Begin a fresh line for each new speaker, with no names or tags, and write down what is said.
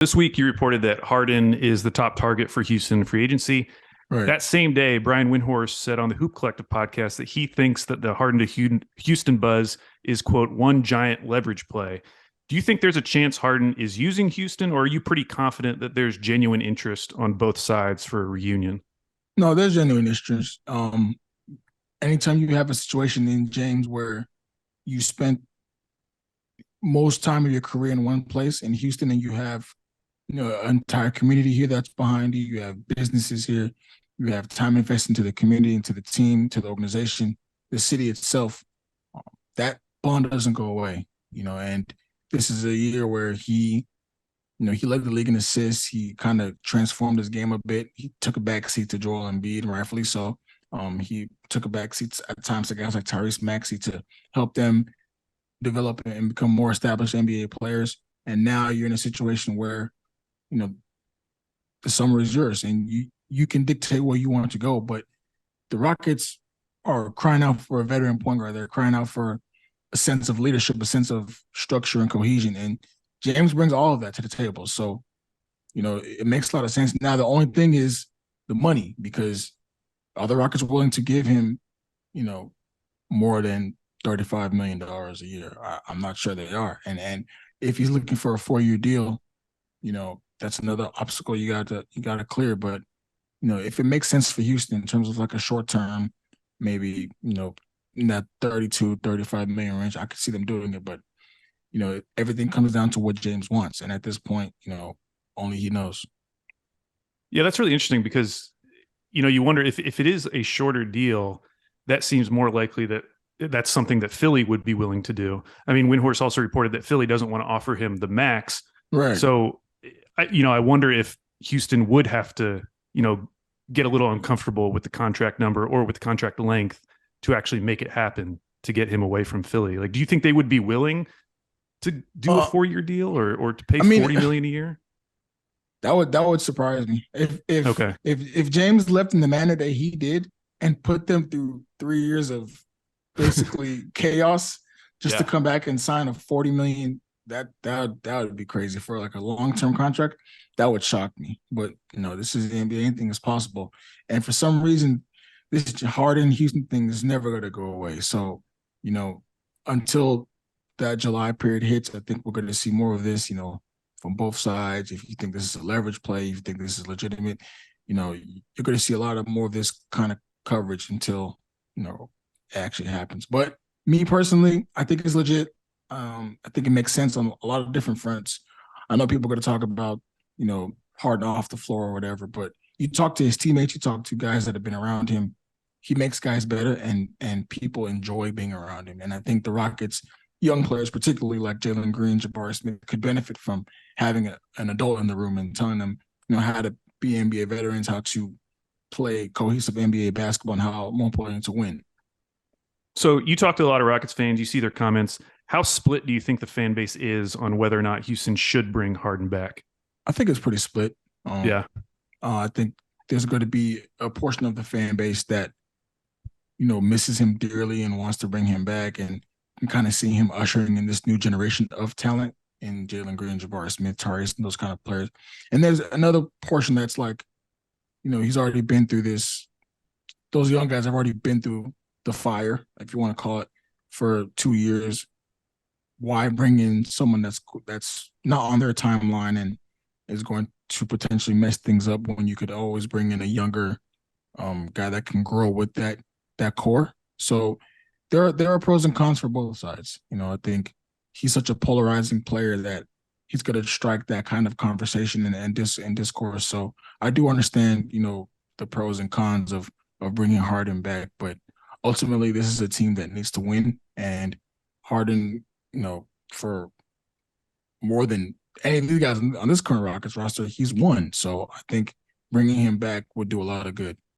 This week, you reported that Harden is the top target for Houston free agency.
Right.
That same day, Brian Windhorst said on the Hoop Collective podcast that he thinks that the Harden to Houston buzz is, quote, one giant leverage play. Do you think there's a chance Harden is using Houston, or are you pretty confident that there's genuine interest on both sides for a reunion?
No, there's genuine interest. Anytime you have a situation in James where you spent most time of your career in one place in Houston, and you have an entire community here that's behind you. You have businesses here. You have time invested into the community, into the team, to the organization, the city itself. That bond doesn't go away. And this is a year where he led the league in assists. He kind of transformed his game a bit. He took a backseat to Joel Embiid, and rightfully so. He took a backseat at times to guys like Tyrese Maxey to help them develop and become more established NBA players. And now you're in a situation where, you know, the summer is yours and you can dictate where you want to go. But the Rockets are crying out for a veteran point guard. They're crying out for a sense of leadership, a sense of structure and cohesion. And James brings all of that to the table. So, it makes a lot of sense. Now, the only thing is the money, because are the Rockets willing to give him, more than $35 million a year? I'm not sure they are. And if he's looking for a 4-year deal, that's another obstacle you gotta clear. But if it makes sense for Houston in terms of like a short term, maybe in that 32, 35 million range, I could see them doing it. But everything comes down to what James wants, and at this point, only he knows.
Yeah, that's really interesting because you wonder if it is a shorter deal, that seems more likely that that's something that Philly would be willing to do. I mean, Windhorst also reported that Philly doesn't want to offer him the max.
Right.
So, I wonder if Houston would have to, get a little uncomfortable with the contract number or with the contract length to actually make it happen to get him away from Philly. Like, do you think they would be willing to do a
Uh,
4-year deal or to pay
I mean,
40 million a year?
that would surprise me
Okay.
if James left in the manner that he did and put them through 3 years of basically chaos just to
Yeah.
come back and sign a 40 million. That would be crazy for like a long-term contract. That would shock me. But this is the NBA. Anything is possible. And for some reason, this Harden Houston thing is never going to go away. So, you know, until that July period hits, I think we're going to see more of this. From both sides. If you think this is a leverage play, if you think this is legitimate, you're going to see a lot of more of this kind of coverage until it actually happens. But me personally, I think it's legit. I think it makes sense on a lot of different fronts. I know people are going to talk about, Harden off the floor or whatever, but you talk to his teammates, you talk to guys that have been around him. He makes guys better, and people enjoy being around him. And I think the Rockets, young players, particularly like Jalen Green, Jabari Smith, could benefit from having an adult in the room and telling them, how to be NBA veterans, how to play cohesive NBA basketball, and how more important to win.
So you talk to a lot of Rockets fans, you see their comments. How split do you think the fan base is on whether or not Houston should bring Harden back?
I think it's pretty split.
Yeah.
I think there's going to be a portion of the fan base that misses him dearly and wants to bring him back, and kind of see him ushering in this new generation of talent in Jalen Green, Jabari Smith, Tyrese, and those kind of players. And there's another portion that's like, he's already been through this. Those young guys have already been through the fire, if you want to call it, for 2 years. Why bring in someone that's not on their timeline and is going to potentially mess things up when you could always bring in a younger guy that can grow with that core? So there are pros and cons for both sides. I think he's such a polarizing player that he's going to strike that kind of conversation and discourse. So I do understand, the pros and cons of bringing Harden back, but ultimately this is a team that needs to win, and Harden, for more than any of these guys on this current Rockets roster, he's won. So I think bringing him back would do a lot of good.